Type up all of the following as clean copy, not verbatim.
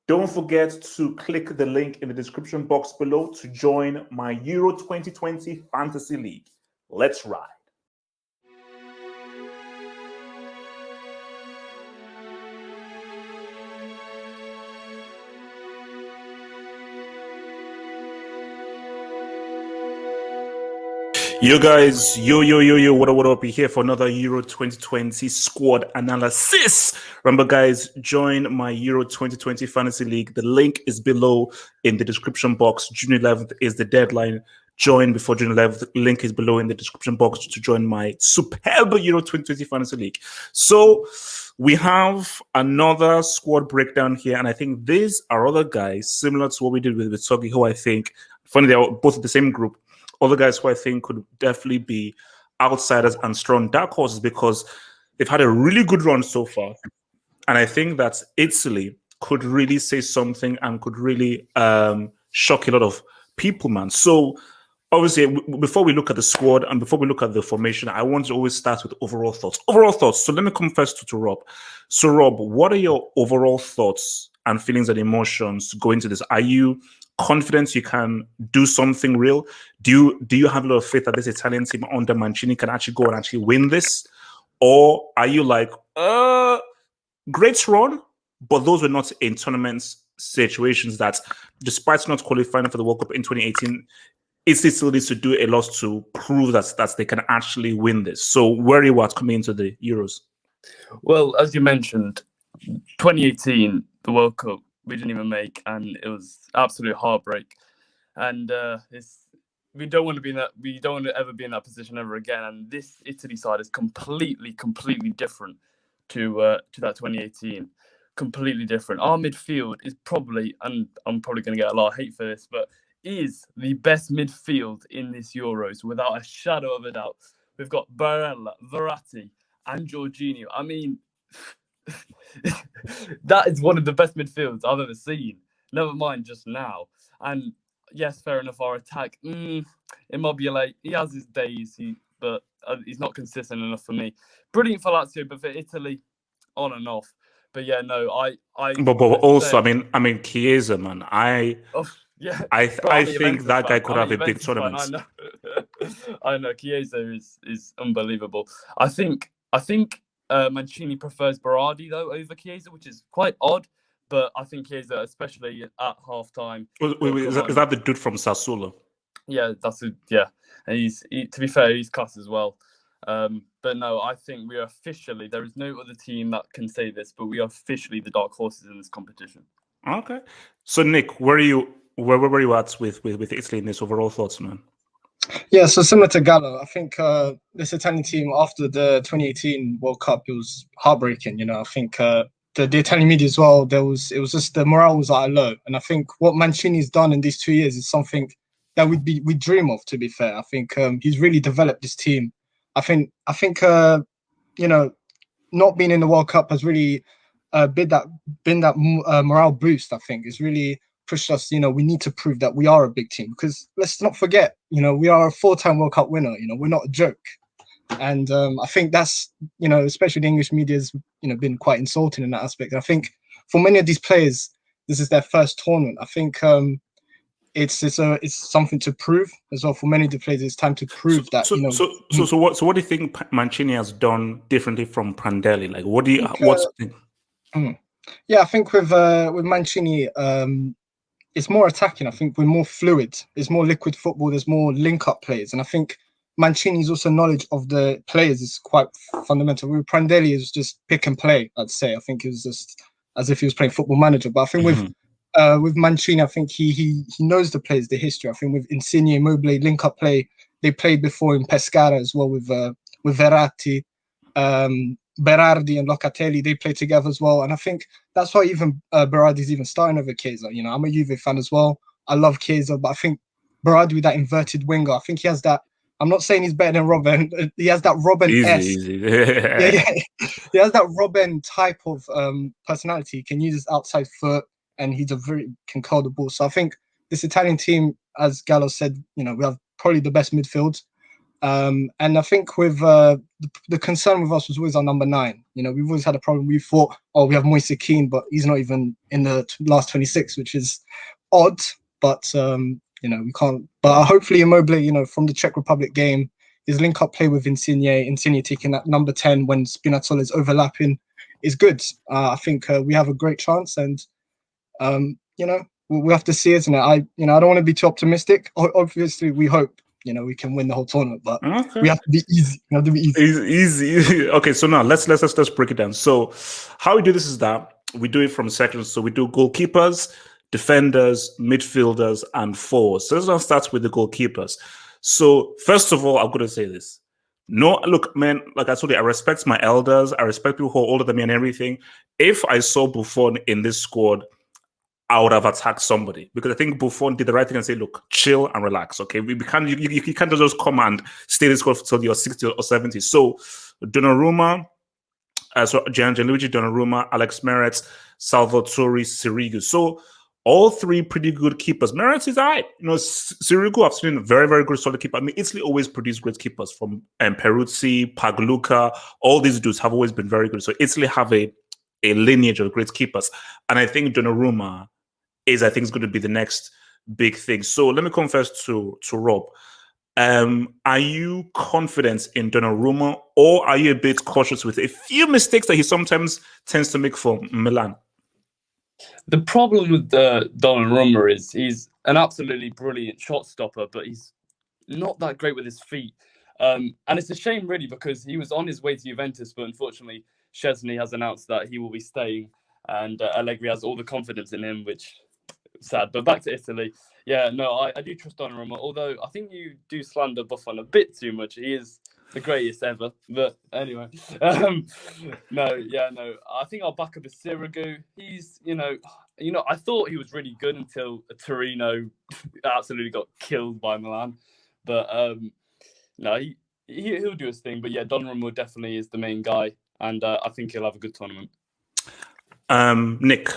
Don't forget to click the link in the description box below to join my Euro 2020 Fantasy League. Let's ride. Yo guys, yo, what up? You're here for another Euro 2020 squad analysis. Remember guys, join my Euro 2020 Fantasy League. The link is below in the description box. June 11th is the deadline. Join before June 11th. The link is below in the description box to join my superb Euro 2020 Fantasy League. So we have another squad breakdown here, and I think these are other guys similar to what we did with Sogi, who I think, funny, they're both in the same group. Other guys who I think could definitely be outsiders and strong dark horses because they've had a really good run so far. And I think that Italy could really say something and could really shock a lot of people, man. So obviously, before we look at the squad and before we look at the formation, I want to always start with overall thoughts. So let me come first to Rob. So Rob, what are your overall thoughts and feelings and emotions going into this? Are you confident you can do something real? Do you have a lot of faith that this Italian team under Mancini can actually go and actually win this? Or are you like, great run, but those were not in tournament situations that, despite not qualifying for the World Cup in 2018, it still needs to do a lot to prove that they can actually win this. So where are you at coming into the Euros? Well, as you mentioned, 2018, the World Cup, we didn't even make, and it was absolute heartbreak. And we don't want to ever be in that position ever again. And this Italy side is completely different to that 2018. Completely different. Our midfield is probably, and I'm probably going to get a lot of hate for this, but is the best midfield in this Euros without a shadow of a doubt. We've got Barella, Verratti, and Jorginho. I mean, that is one of the best midfields I've ever seen. Never mind just now. And yes, fair enough, our attack. Immobile, he has his days, but he's not consistent enough for me. Brilliant for Lazio, but for Italy, on and off. But yeah, no, But also, I mean, Chiesa, man, I think that guy could have a big tournament. I know. Chiesa is unbelievable. I think Mancini prefers Berardi though over Chiesa, which is quite odd. But I think Chiesa, especially at halftime. Is that the dude from Sassuolo? Yeah, and to be fair, he's class as well. But no, I think we are officially, there is no other team that can say this, but we are officially the dark horses in this competition. Okay. So Nick, where were you at with Italy in this overall thoughts, man? Yeah, so similar to Gallo, I think this Italian team after the 2018 World Cup, it was heartbreaking. You know, I think the Italian media as well, it was just the morale was at a low, and I think what Mancini's done in these 2 years is something that we dream of. To be fair, I think he's really developed this team. I think you know, not being in the World Cup has really been that morale boost. I think it's really pushed us. You know, we need to prove that we are a big team, because let's not forget, you know, we are a 4-time World Cup winner. You know, we're not a joke. And I think that's, you know, especially the English media has, you know, been quite insulting in that aspect. And I think for many of these players, this is their first tournament. I think it's something to prove as well. For many of the players, it's time to prove that. So what do you think Mancini has done differently from Prandelli? Like, what do you Yeah, I think with Mancini, it's more attacking. I think we're more fluid. There's more liquid football. There's more link-up plays, and I think Mancini's also knowledge of the players is quite fundamental. With Prandelli, is just pick and play. I'd say. I think it was just as if he was playing Football Manager. But I think with Mancini, I think he knows the players, the history. I think with Insigne, Immobile, link-up play. They played before in Pescara as well with Verratti. Berardi and Locatelli, they play together as well, and I think that's why even Berardi's even starting over Chiesa. You know, I'm a Juve fan as well. I love Chiesa, but I think Berardi with that inverted winger, I think he has that. I'm not saying he's better than Robben. He has that Robben-esque. He has that Robben type of personality. He can use his outside foot, and can curl the ball. So I think this Italian team, as Gallo said, you know, we have probably the best midfield. And I think with the concern with us was always our number 9. You know, we've always had a problem. We thought, oh, we have Moise Kean, but he's not even in the last 26, which is odd. But you know, we can't. But hopefully, Immobile, you know, from the Czech Republic game, his link-up play with Insigne taking that number 10 when Spinazzola is overlapping, is good. I think we have a great chance, and you know, we have to see, isn't it? I don't want to be too optimistic. Obviously, we hope, you know, we can win the whole tournament, but we have to be easy. We have to be easy. Easy. Okay, so now let's break it down. So how we do this is that we do it from sections. So we do goalkeepers, defenders, midfielders, and forwards. So this one starts with the goalkeepers. So first of all, I'm going to say this. No, look, man, like I told you, I respect my elders. I respect people who are older than me and everything. If I saw Buffon in this squad, I would have attacked somebody, because I think Buffon did the right thing and say, look, chill and relax, okay? We can't, you can't just come and stay in this squad until you're 60 or 70. So Donnarumma, Gianluigi Donnarumma, Alex Meret, Salvatore Sirigu. So all 3 pretty good keepers. Meret is all right. You know, Sirigu, I've seen a very, very good solid keeper. I mean, Italy always produced great keepers, from Peruzzi, Pagluca. All these dudes have always been very good. So Italy have a lineage of great keepers. And I think Donnarumma is going to be the next big thing. So let me confess to Rob. Are you confident in Donnarumma, or are you a bit cautious with a few mistakes that he sometimes tends to make for Milan? The problem with Donnarumma is he's an absolutely brilliant shot stopper, but he's not that great with his feet. And it's a shame, really, because he was on his way to Juventus, but unfortunately, Szczesny has announced that he will be staying, and Allegri has all the confidence in him, which is sad. But back to Italy. Yeah, no, I do trust Donnarumma, although I think you do slander Buffon a bit too much. He is the greatest ever. But anyway, no. I think I'll back up with Sirigu. He's, you know, I thought he was really good until Torino absolutely got killed by Milan. But no, he'll do his thing. But yeah, Donnarumma definitely is the main guy, and I think he'll have a good tournament. Nick.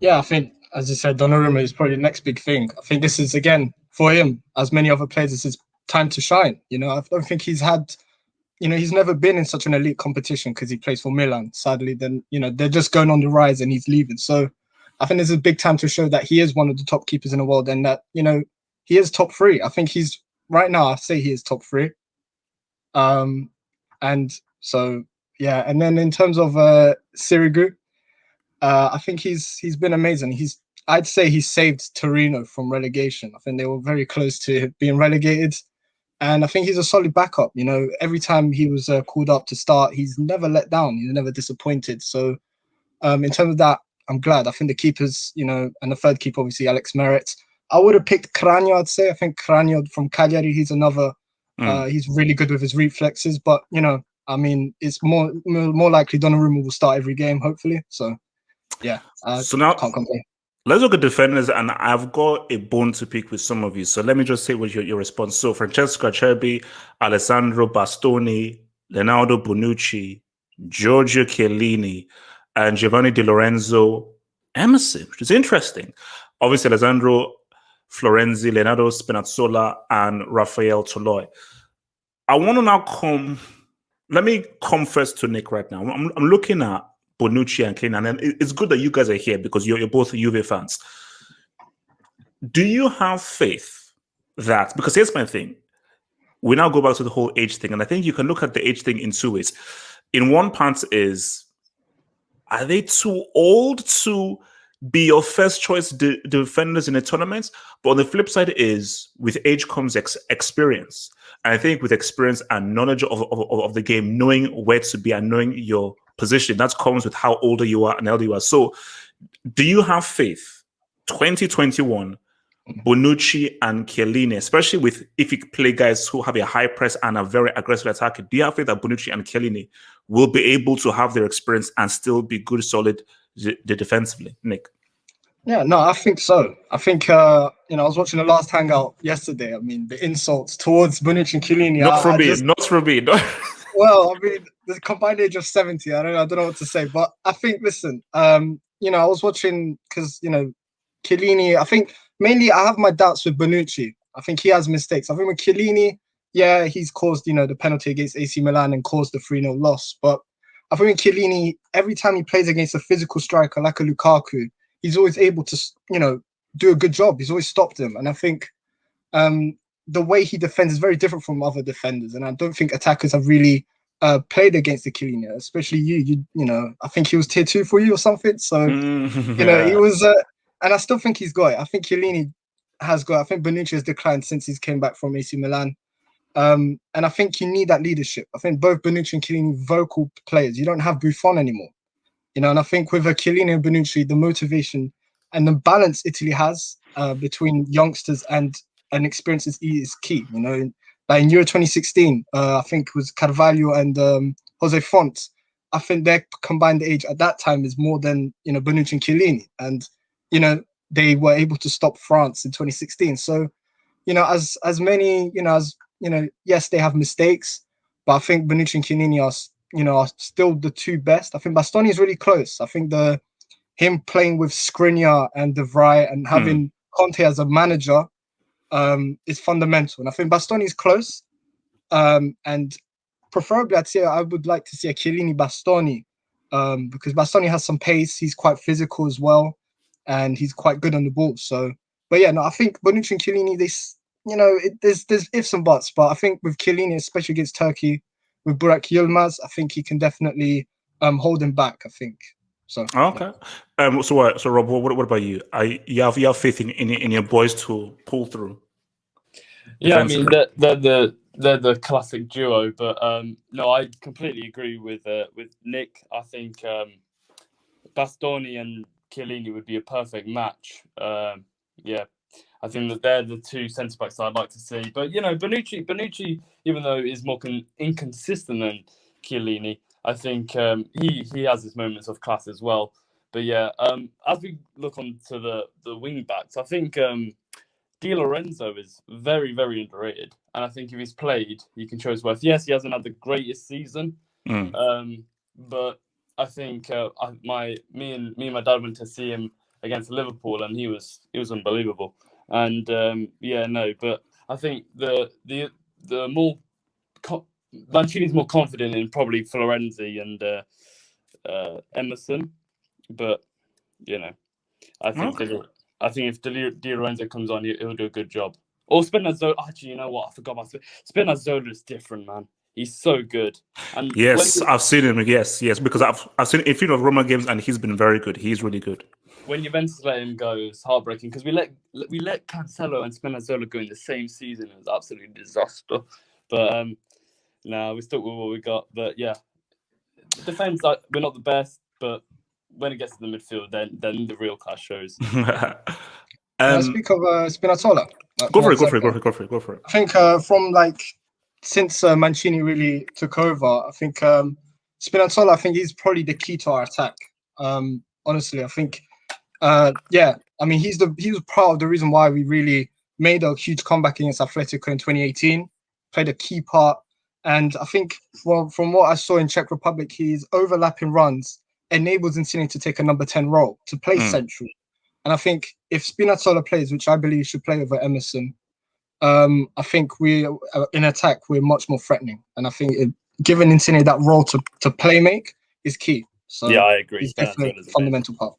Yeah, I think, as you said, Donnarumma is probably the next big thing. I think this is, again, for him, as many other players, this is time to shine. You know, I don't think he's had, you know, he's never been in such an elite competition because he plays for Milan. Sadly, then, you know, they're just going on the rise and he's leaving. So I think this is a big time to show that he is one of the top keepers in the world, and that, you know, he is top 3. I think he's, right now, I say he is top 3. And so, yeah. And then in terms of Sirigu, I think he's been amazing. I'd say he saved Torino from relegation. I think they were very close to being relegated, and I think he's a solid backup. You know, every time he was called up to start, he's never let down. He's never disappointed. So, in terms of that, I'm glad. I think the keepers, you know, and the third keeper, obviously Alex Meret. I would have picked Cragno. I'd say. I think Cragno from Cagliari. He's another. He's really good with his reflexes, but you know, I mean, it's more likely Donnarumma will start every game, hopefully. So. Yeah, so now can't complain. Let's look at defenders, and I've got a bone to pick with some of you. So let me just say what your response. So Francesco Acerbi, Alessandro Bastoni, Leonardo Bonucci, Giorgio Chiellini, and Giovanni Di Lorenzo Emerson, which is interesting. Obviously, Alessandro Florenzi, Leonardo Spinazzola, and Rafael Toloi. I want to now let me come first to Nick right now. I'm looking at Bonucci and Chiellini, and it's good that you guys are here because you're both Juve fans. Do you have faith that, because here's my thing, we now go back to the whole age thing, and I think you can look at the age thing in 2 ways. In one part is, are they too old to be your first choice defenders in a tournament? But on the flip side is, with age comes experience. And I think with experience and knowledge of the game, knowing where to be and knowing your position, that comes with how older you are and elder you are. So do you have faith 2021 Bonucci and Chiellini, especially if you play guys who have a high press and are very aggressive attacking, do you have faith that Bonucci and Chiellini will be able to have their experience and still be good, solid defensively? Nick? Yeah, no, I think so. I think, I was watching the last hangout yesterday. I mean, the insults towards Bonucci and Chiellini. Not from me. Well, I mean, the combined age of 70, I don't know what to say. But I think, listen, I was watching because, Chiellini, I think mainly I have my doubts with Bonucci. I think he has mistakes. I think with Chiellini, yeah, he's caused, the penalty against AC Milan and caused the 3-0 loss. But I think with Chiellini, every time he plays against a physical striker like a Lukaku, he's always able to, do a good job. He's always stopped him. And I think the way he defends is very different from other defenders. And I don't think attackers have really played against the Chiellini, especially you. I think he was tier 2 for you or something. So, he was, and I still think he's got it. I think Chiellini has got it. I think Bonucci has declined since he's came back from AC Milan. And I think you need that leadership. I think both Bonucci and Chiellini vocal players. You don't have Buffon anymore. And I think with a Chiellini and Bonucci, the motivation and the balance Italy has between youngsters and experience is key. Like in Euro 2016, I think it was Carvalho and Jose Font. I think their combined age at that time is more than Bonucci and Chiellini, and they were able to stop France in 2016. So as many yes, they have mistakes, but I think Bonucci and Chiellini are still the two best. I think Bastoni is really close. I think him playing with Skriniar and De Vrij and having Conte as a manager is fundamental. And I think Bastoni is close. And preferably, I would like to see a Chiellini Bastoni because Bastoni has some pace. He's quite physical as well, and he's quite good on the ball. So, but yeah, no, I think Bonucci and Chiellini, there's ifs and buts, but I think with Chiellini, especially against Turkey, with Burak Yilmaz, I think he can definitely hold him back. I think so. Okay. Yeah. So Rob, what about you? You have faith in your boys to pull through? Yeah, I mean they're the classic duo, but no, I completely agree with Nick. I think Bastoni and Chiellini would be a perfect match. Yeah, I think that they're the two centre backs I'd like to see. But Bonucci, even though is more inconsistent than Chiellini, I think he has his moments of class as well. But yeah, as we look onto the wing backs, I think Di Lorenzo is very, very underrated, and I think if he's played, he can show his worth. Yes, he hasn't had the greatest season, but I think me and my dad went to see him against Liverpool, and he was unbelievable. And but I think the more Mancini's more confident in probably Florenzi and Emerson, but I think if Di Lorenzo comes on, he'll do a good job. Or Spinazzola. Actually, you know what? I forgot about Spinazzola. Is different, man. He's so good. And yes, I've seen him. Yes, because I've seen a few of Roma games, and he's been very good. He's really good. When Juventus let him go, it's heartbreaking because we let Cancelo and Spinazzola go in the same season. It was absolutely disaster. But we stuck with what we got. But yeah, defense, we're not the best, but when it gets to the midfield, then the real class shows. Can I speak of Spinazzola? Go for it. I think from since Mancini really took over, I think Spinazzola, I think he's probably the key to our attack. Honestly, I think, I mean, he was part of the reason why we really made a huge comeback against Atletico in 2018, played a key part. And I think from what I saw in Czech Republic, his overlapping runs enables Insigne to take a number 10 role, to play central. And I think if Spinazzola plays, which I believe he should play over Emerson, I think we in attack, we're much more threatening. And I think giving Insigne that role to play make is key. So yeah, I agree. It's definitely a fundamental part.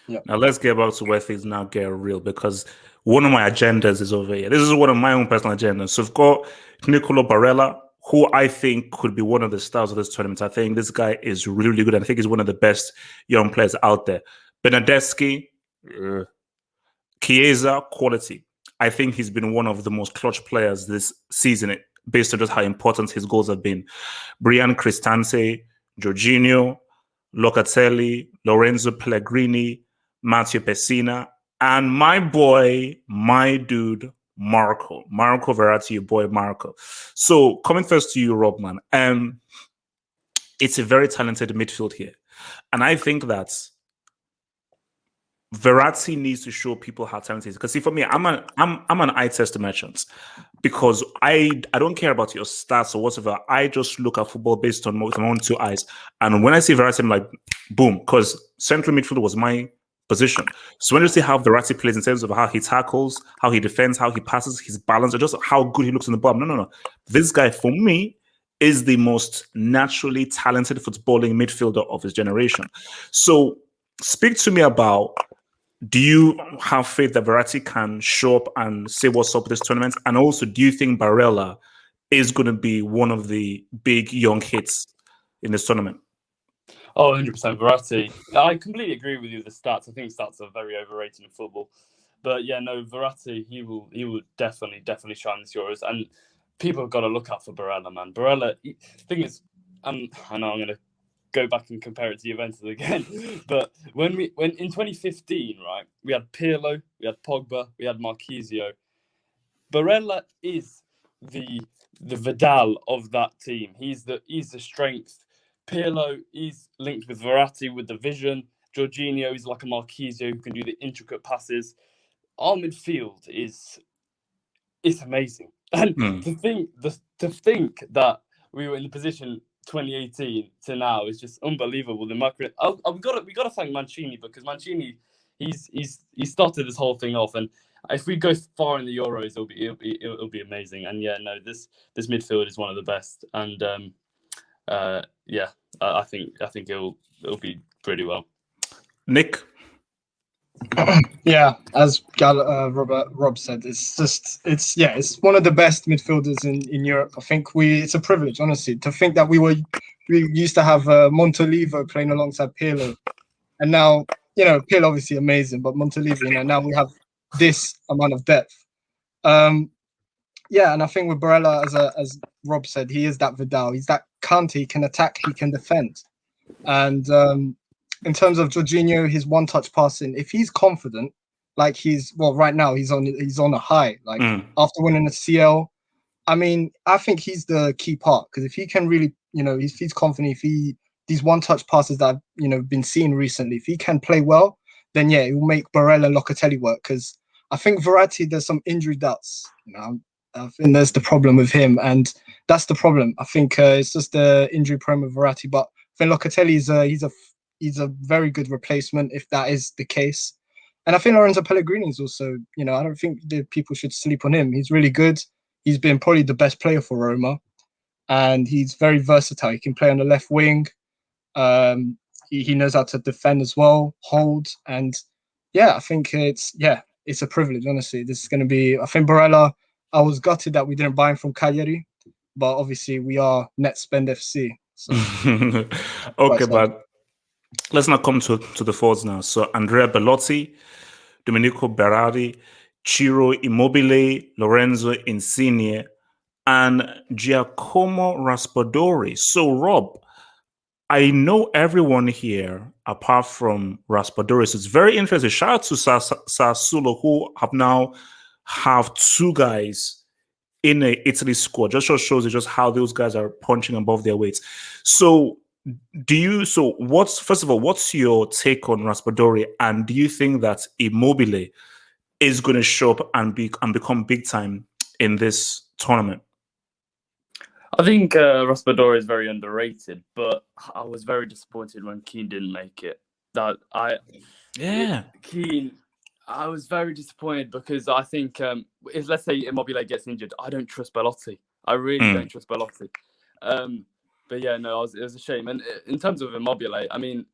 Yeah. Now let's get back to where things now get real, because one of my agendas is over here. This is one of my own personal agendas. So we've got Nicolo Barella, who I think could be one of the stars of this tournament. I think this guy is really, really good. And I think he's one of the best young players out there. Bernardeschi, Chiesa, quality. I think he's been one of the most clutch players this season, based on just how important his goals have been. Brian Cristante, Jorginho, Locatelli, Lorenzo Pellegrini, Matteo Pessina, and my dude, Marco Verratti, your boy Marco. So coming first to you, Rob, man, it's a very talented midfield here, and I think that Verratti needs to show people how talented he is. Because see, for me, I'm an eye test merchant, because I don't care about your stats or whatever. I just look at football based on my own two eyes. And when I see Verratti, I'm like, boom, because central midfield was my position. So when you see how Verratti plays in terms of how he tackles, how he defends, how he passes, his balance, or just how good he looks in the ball. No. This guy, for me, is the most naturally talented footballing midfielder of his generation. So speak to me about, do you have faith that Verratti can show up and say what's up with this tournament? And also, do you think Barella is going to be one of the big young hits in this tournament? Oh, 100% Verratti. I completely agree with you with the stats. I think stats are very overrated in football. But yeah, no, Verratti, he will definitely shine this Euros. And people have got to look out for Barella, man. Barella, the thing is, I know I'm going to go back and compare it to Juventus again. But when in 2015, right, we had Pirlo, we had Pogba, we had Marquisio. Barella is the Vidal of that team. He's the strength. Pirlo is linked with Verratti with the vision. Jorginho is like a Marquisio who can do the intricate passes. Our midfield is amazing. And to think that we were in the position 2018 to now is just unbelievable. We got to thank Mancini, because Mancini he started this whole thing off, and if we go far in the Euros, it'll be amazing. And yeah, no, this midfield is one of the best, and I think it'll be pretty well. Nick. Yeah, as Rob said, it's one of the best midfielders in Europe. I think it's a privilege, honestly, to think that we used to have Montolivo playing alongside Pirlo, and now Pirlo obviously amazing, but Montolivo, now we have this amount of depth. Yeah, and I think with Barella, as Rob said, he is that Vidal. He's that Kante. He can attack, he can defend, and in terms of Jorginho, his one-touch passing, if he's confident, like right now he's on a high, like after winning the CL. I mean, I think he's the key part, because if he can really, if he's confident, if these one-touch passes that I've been seeing recently, if he can play well, then yeah, it will make Barella and Locatelli work. Because I think Verratti, there's some injury doubts. I think there's the problem with him, and that's the problem. I think it's just the injury problem with Verratti, but I think Locatelli he's a very good replacement if that is the case. And I think Lorenzo Pellegrini is also, I don't think the people should sleep on him. He's really good. He's been probably the best player for Roma, and he's very versatile. He can play on the left wing. He knows how to defend as well, hold, and yeah, I think it's a privilege. Honestly, this is going to be. I think Barella. I was gutted that we didn't buy him from Cagliari, but obviously we are net spend FC. So. Okay, but let's now come to the forwards now. So Andrea Bellotti, Domenico Berardi, Ciro Immobile, Lorenzo Insigne, and Giacomo Raspadori. So Rob, I know everyone here apart from Raspadori. So it's very interesting. Shout out to Sassuolo, who now have two guys in a Italy squad. Just shows you just how those guys are punching above their weights. So what's your take on Raspadori, and do you think that Immobile is going to show up and become big time in this tournament? I think Raspadori is very underrated, but I was very disappointed when Keane didn't make it. Keane, I was very disappointed, because I think if, let's say, Immobile gets injured, I don't trust Bellotti. I really don't trust Bellotti. But yeah, no, it was a shame. And in terms of Immobile, I mean,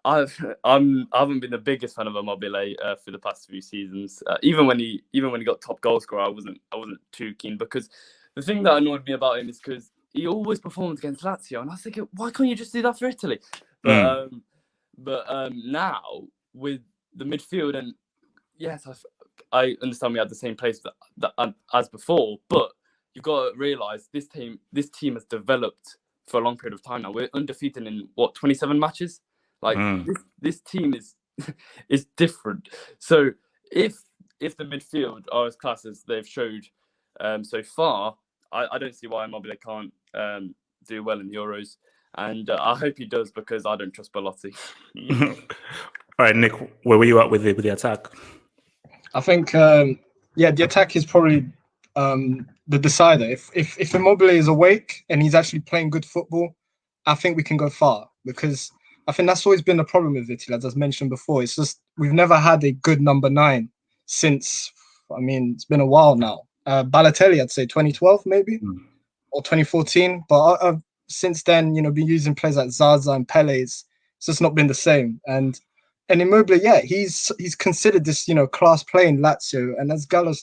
I haven't been the biggest fan of Immobile for the past few seasons. Even when he got top goal scorer, I wasn't too keen, because the thing that annoyed me about him is because he always performed against Lazio, and I was thinking, why can't you just do that for Italy? But now with the midfield, and yes, I understand we had the same place as before, but you've got to realise this team has developed for a long period of time now. We're undefeated in 27 matches. Like this team is different. So if the midfield are as class as they've showed so far, I don't see why Immobile can't do well in the Euros, and I hope he does, because I don't trust Bellotti. All right, Nick, where were you at with the attack? I think the attack is probably the decider. If Immobile is awake and he's actually playing good football, I think we can go far, because I think that's always been the problem with Italy, as I mentioned before. It's just we've never had a good number 9 since. I mean, it's been a while now. Balotelli, I'd say 2012 maybe, or 2014. But since then, been using players like Zaza and Pele. It's just not been the same. And Immobile, yeah, he's considered this, class play in Lazio. And as Gallo,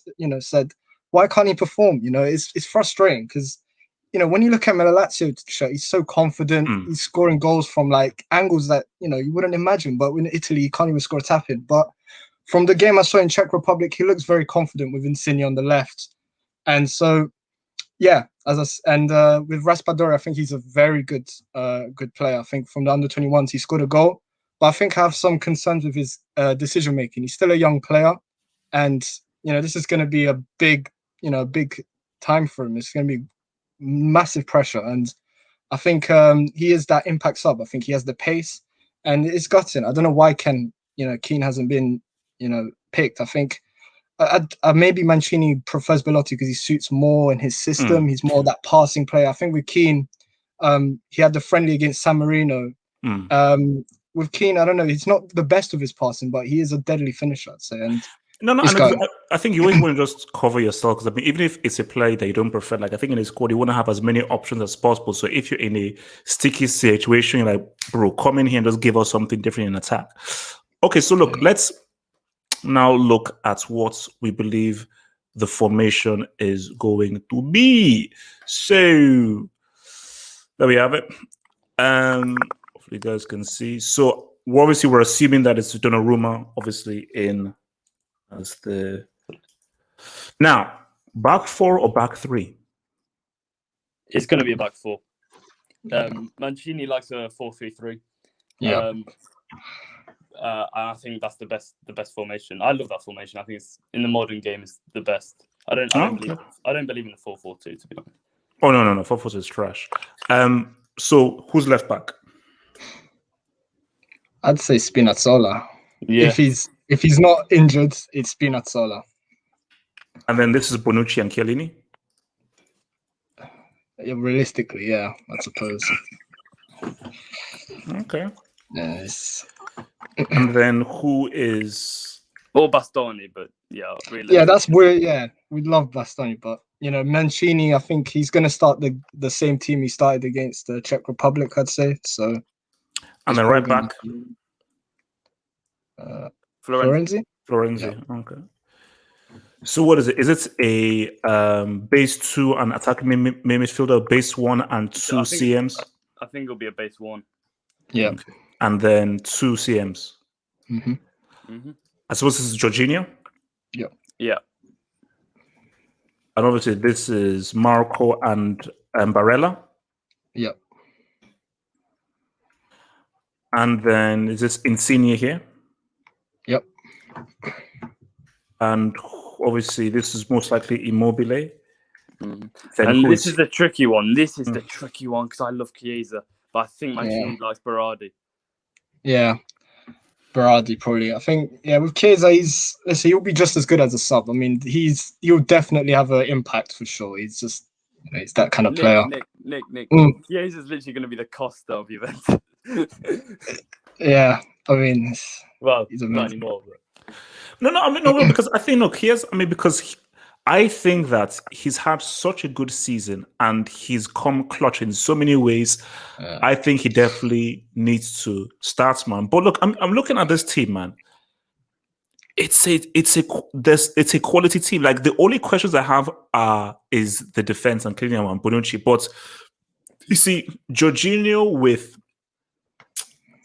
said, why can't he perform? It's frustrating because, when you look at Lazio shirt, he's so confident. He's scoring goals from like angles that, you wouldn't imagine. But in Italy, he can't even score a tap in. But from the game I saw in Czech Republic, he looks very confident with Insigne on the left. And so, yeah, with Raspadori, I think he's a very good player. I think from the under-21s, he scored a goal. But I think I have some concerns with his decision making. He's still a young player, and this is going to be a big time for him. It's going to be massive pressure, and I think he is that impact sub. I think he has the pace, and it's gutting. I don't know why Keane hasn't been picked. I think maybe Mancini prefers Belotti because he suits more in his system. He's more that passing player. I think with Keane, he had the friendly against San Marino. With Keane, I don't know. He's not the best of his passing, but he is a deadly finisher, I'd say. And I think you always want to just cover yourself because even if it's a play that you don't prefer, like I think in a squad, you want to have as many options as possible. So if you're in a sticky situation, you're like, bro, come in here and just give us something different in attack. Okay, so look, let's now look at what we believe the formation is going to be. So there we have it. Hopefully you guys can see. So obviously we're assuming that it's Donnarumma, obviously in as the now back 4 or back 3. It's going to be a back 4. Mancini likes a 4-3-3. Yeah. I think that's the best formation. I love that formation. I think it's in the modern game is the best. I don't believe in the 4-4-2 to be honest. Oh no, 4-4-2 is trash. So who's left back? I'd say Spinazzola. Yeah. If he's not injured, it's Spinazzola. And then this is Bonucci and Chiellini? Yeah, realistically, yeah, I suppose. Okay. Yes. And then who is... Or Bastoni, but yeah, really. Yeah, that's weird. Yeah, we'd love Bastoni, but Mancini, I think he's going to start the same team he started against the Czech Republic, I'd say. So, and then right back, Florenzi. Yeah. Okay. So what is it? Is it a base 2 and attacking midfielder, base 1 and 2 CMs? I think it'll be a base 1. Yeah. Okay. And then 2 CMs. I suppose this is Jorginho. Yeah. Yeah. And obviously this is Marco and Barella. Yeah. Mm-hmm. And then is this Insigne here? Yep. And obviously this is most likely Immobile. And this is the tricky one. This is the tricky one because I love Chiesa, but I think Mancini likes Berardi. Yeah. Berardi probably. I think with Chiesa he'll be just as good as a sub. I mean he'll definitely have an impact for sure. He's just he's that kind of player. Nick. Chiesa's literally going to be the Costa of Juventus. Yeah, I mean, he's not anymore. But... No, because I think because I think that he's had such a good season and he's come clutch in so many ways. I think he definitely needs to start, man. But look, I'm looking at this team, man. It's a quality team. Like the only questions I have is the defense and Kylian and Bonucci. But you see, Jorginho with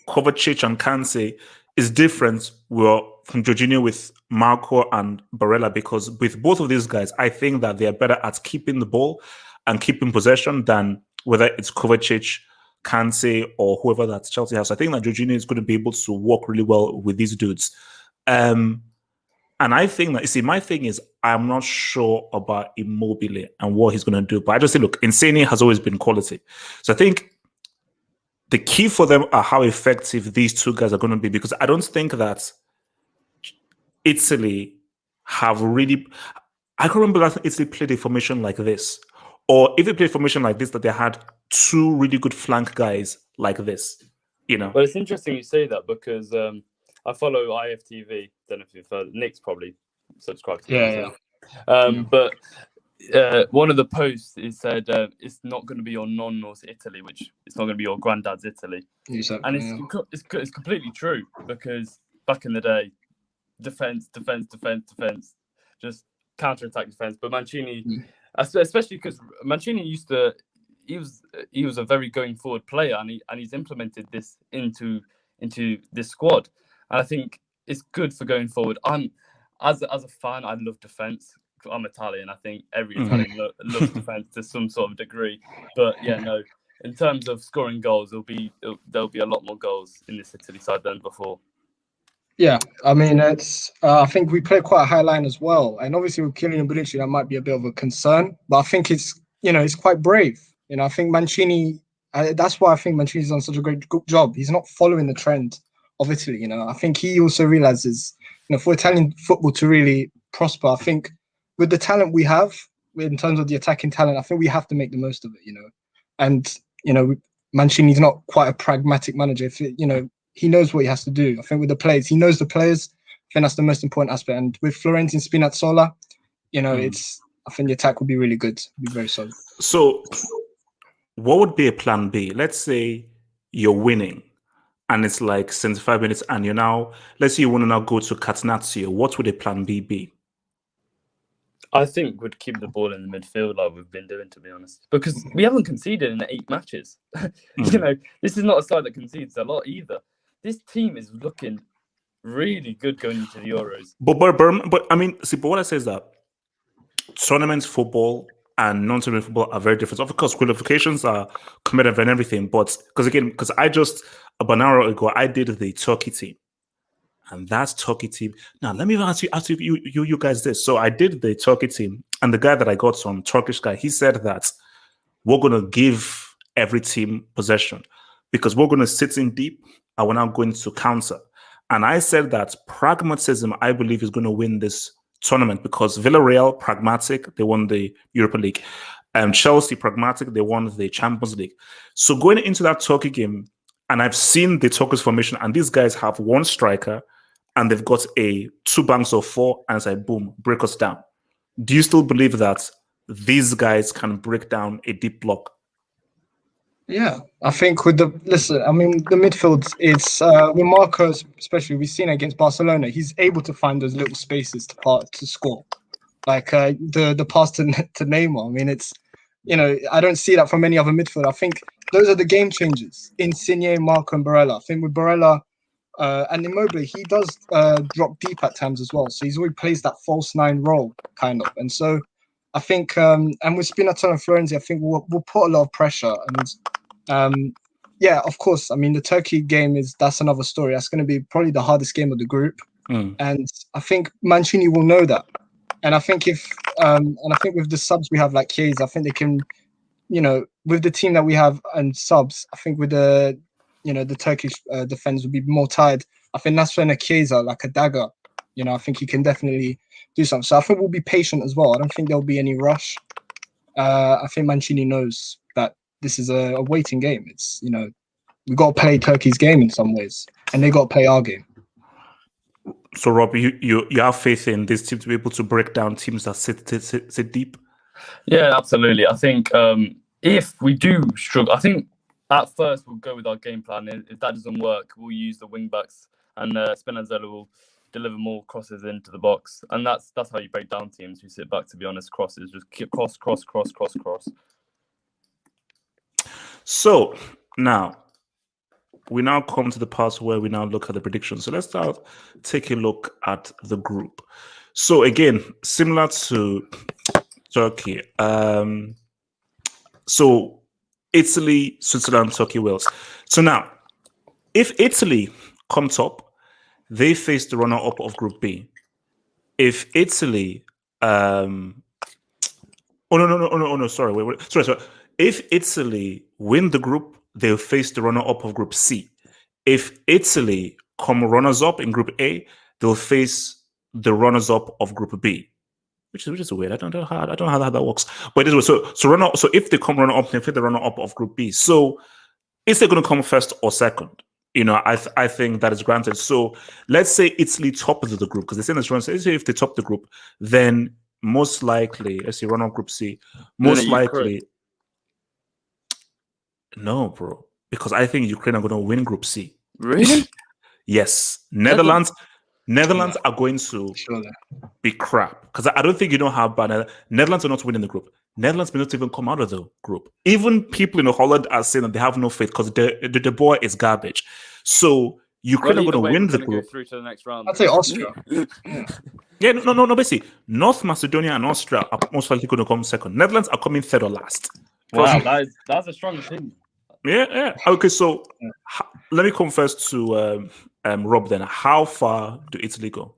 Kovacic and Kanse is different from Jorginho with Marco and Barella, because with both of these guys, I think that they are better at keeping the ball and keeping possession than whether it's Kovacic, Kanse, or whoever that Chelsea has. I think that Jorginho is going to be able to work really well with these dudes. And I think that, you see, my thing is I'm not sure about Immobile and what he's going to do. But I just say, look, Insigne has always been quality. So I think the key for them are how effective these two guys are going to be, because I don't think that Italy have really... I can't remember last time Italy played a formation like this. Or if they played a formation like this, that they had two really good flank guys like this. You know. Well, it's interesting you say that because I follow IFTV. Don't know if you've heard. Nick's probably subscribed to them. But one of the posts is said it's not going to be your nonno's Italy, which it's not going to be your granddad's Italy. Exactly, and it's completely true because back in the day, defense, just counter-attack defense. But Mancini, especially because Mancini he was a very going forward player, and he's implemented this into this squad, and I think it's good for going forward. As a fan, I love defense. I'm Italian. I think every Italian loves defense to some sort of degree. But yeah, no. In terms of scoring goals, there'll be a lot more goals in this Italy side than before. Yeah, I mean, it's. I think we play quite a high line as well, and obviously with Kylian Bonucci, that might be a bit of a concern. But I think it's quite brave. I think Mancini. That's why I think Mancini's done such a great job. He's not following the trend of Italy. I think he also realizes, for Italian football to really prosper, I think with the talent we have, in terms of the attacking talent, I think we have to make the most of it. And Mancini's not quite a pragmatic manager. If he knows what he has to do. I think with the players, he knows the players. I think that's the most important aspect. And with Florentin Spinazzola, I think the attack would be really good. Be very solid. So, what would be a plan B? Let's say you're winning, and it's like 75 minutes, and let's say you want to now go to Catenaccio. What would a plan B be? I think we'd keep the ball in the midfield like we've been doing, to be honest, because we haven't conceded in 8 matches. This is not a side that concedes a lot either. This team is looking really good going into the Euros. But I mean, see, but what I say is that tournament football and non-tournament football are very different. Of course, qualifications are competitive and everything, but because I just about an hour ago I did the Turkey team. And that's Turkey team. Now, let me ask you guys this. So I did the Turkey team, and the guy that I got, some Turkish guy, he said that we're going to give every team possession because we're going to sit in deep and we're now going to counter. And I said that pragmatism, I believe, is going to win this tournament because Villarreal, pragmatic, they won the Europa League. Chelsea, pragmatic, they won the Champions League. So going into that Turkey game, and I've seen the Turkish formation, and these guys have one striker, and they've got 2 banks of 4, and it's like, boom, break us down. Do you still believe that these guys can break down a deep block? Yeah, I think the midfield, it's with Marco, especially, we've seen it against Barcelona, he's able to find those little spaces to score. Like the pass to Neymar. I mean, it's, I don't see that from any other midfield. I think those are the game changers. Insigne, Marco, and Barella. I think with Barella and Immobile, he does drop deep at times as well. So he's always plays that false 9 role, kind of. And so I think, and with Spinazzola and Florenzi, I think we'll put a lot of pressure. And yeah, of course, I mean, the Turkey game that's another story. That's going to be probably the hardest game of the group. And I think Mancini will know that. And I think with the subs we have like Chiesa, I think they can, with the team that we have and subs, I think with the Turkish defense will be more tired. I think that's when a Chiesa, like a dagger, I think he can definitely do something. So I think we'll be patient as well. I don't think there'll be any rush. I think Mancini knows that this is a waiting game. It's, we got to play Turkey's game in some ways, and they got to play our game. So, Rob, you have faith in this team to be able to break down teams that sit deep? Yeah, absolutely. I think if we do struggle, I think at first we'll go with our game plan. If that doesn't work, we'll use the wing backs, and Spinazzola will deliver more crosses into the box, and that's how you break down teams who sit back. To be honest, crosses, just keep cross. So now we now come to the part where we now look at the predictions. So let's start take a look at the group. So again, similar to Turkey, so Italy, Switzerland, Turkey, Wales. So now, if Italy come top, they face the runner-up of Group B. If Italy, sorry. If Italy win the group, they'll face the runner-up of Group C. If Italy come runners-up in Group A, they'll face the runners-up of Group B, which is weird. I don't know how that works. But anyway, so if they come runner-up, they face the runner-up of Group B. So is they going to come first or second? I think that is granted. So let's say Italy top of the group, because they say this run. So let's say if they top the group, then most likely, let's see, run on Group C. Most likely, no, bro, because I think Ukraine are going to win Group C. Really? Yes, Netherlands are going to be crap, because I don't think you know how bad Netherlands are not winning the group. Netherlands may not even come out of the group. Even people in Holland are saying that they have no faith because the boy is garbage. So Ukraine are going to win the group. Go through to the next round. I'd say Austria. Yeah, no. Basically, North Macedonia and Austria are most likely going to come second. Netherlands are coming third or last. Wow, that's a strong opinion. Yeah. Okay, so let me come first to Rob. Then, how far do Italy go?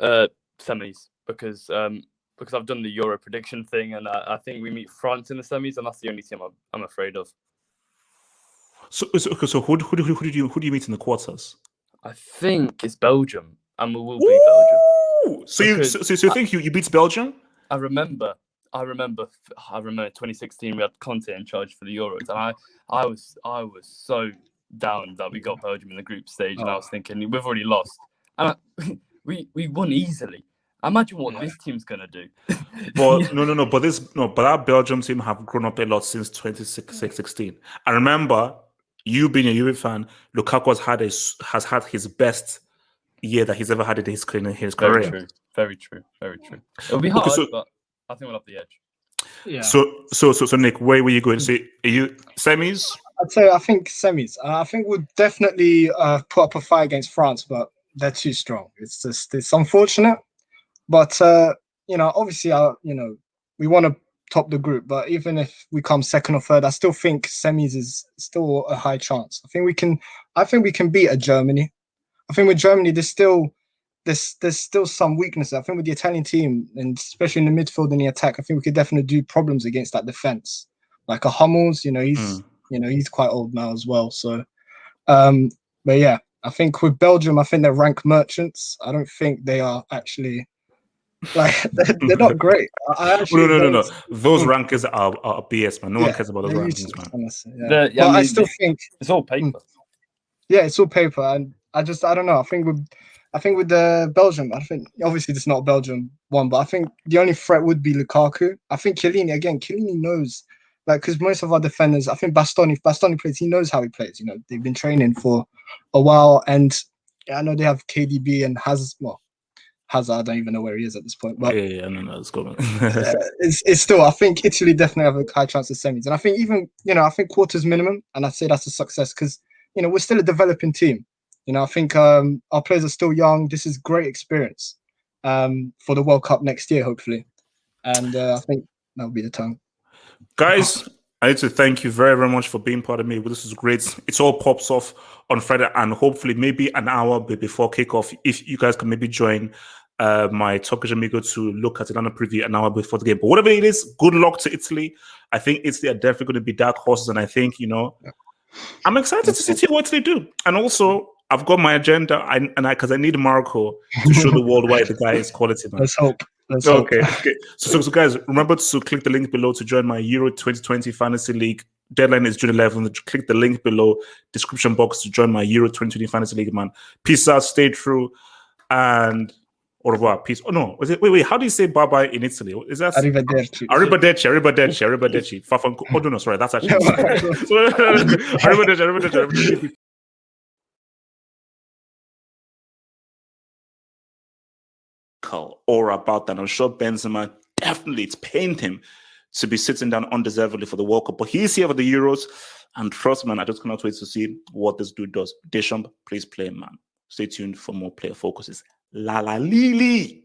Semis, because I've done the Euro prediction thing, and I think we meet France in the semis, and that's the only team I'm afraid of. So who do you meet in the quarters? I think it's Belgium, and we will beat Belgium. So you think you beat Belgium? I remember 2016 we had Conte in charge for the Euros, and I was so down that we got Belgium in the group stage, and I was thinking we've already lost, and we won easily. Imagine what this team's gonna do. But no. But our Belgium team have grown up a lot since 2016. I remember you being a Juve fan. Lukaku has had his best year that he's ever had in his career. Very true. It'll be hard, but I think we'll have the edge. Yeah. So Nick, where were you going? So are you semis? I think semis. I think we'll definitely put up a fight against France, but they're too strong. It's unfortunate. But obviously, we want to top the group. But even if we come second or third, I still think semis is still a high chance. I think we can beat a Germany. I think with Germany, there's still some weaknesses. I think with the Italian team, and especially in the midfield and the attack, I think we could definitely do problems against that defense. Like a Hummels, he's quite old now as well. So, but yeah, I think with Belgium, I think they're rank merchants. I don't think they are actually. Like they're not great. No. Those rankings are BS, man. No one cares about those rankings, man. Honestly, yeah. I still think it's all paper. Yeah, it's all paper, and I don't know. I think with the Belgium, I think obviously this is not Belgium one, but I think the only threat would be Lukaku. I think Chiellini knows, like, because most of our defenders, I think if Bastoni plays, he knows how he plays. They've been training for a while, and I know they have KDB and Hazard, I don't even know where he is at this point. But yeah, no, it's good. It's still, I think Italy definitely have a high chance of semis. And I think even, I think quarters minimum, and I'd say that's a success because, we're still a developing team. I think our players are still young. This is great experience for the World Cup next year, hopefully. And I think that'll be the time. Guys, I need to thank you very, very much for being part of me. This is great. It all pops off on Friday, and hopefully maybe an hour before kickoff, if you guys can maybe join my Turkish amigo to look at it on a preview an hour before the game. But whatever it is, good luck to Italy. I think Italy are definitely going to be dark horses, and I think, I'm excited to see what Italy do. And also, I've got my agenda, because I need Marco to show the world why the guy is quality, man. Let's hope. Okay. So guys, remember to click the link below to join my Euro 2020 Fantasy League. Deadline is June 11th. Click the link below, description box, to join my Euro 2020 Fantasy League, man. Peace out, stay true, and au revoir. Peace. Oh no, wait. How do you say bye bye in Italy? Is that Arrivederci? Arrivederci. Oh no, sorry, that's actually Arrivederci. Or about that. I'm sure Benzema definitely, it's pained him to be sitting down undeservedly for the World Cup, but he's here for the Euros, and trust, man, I just cannot wait to see what this dude does. Deschamps, please play, man. Stay tuned for more player focuses. La la Lili.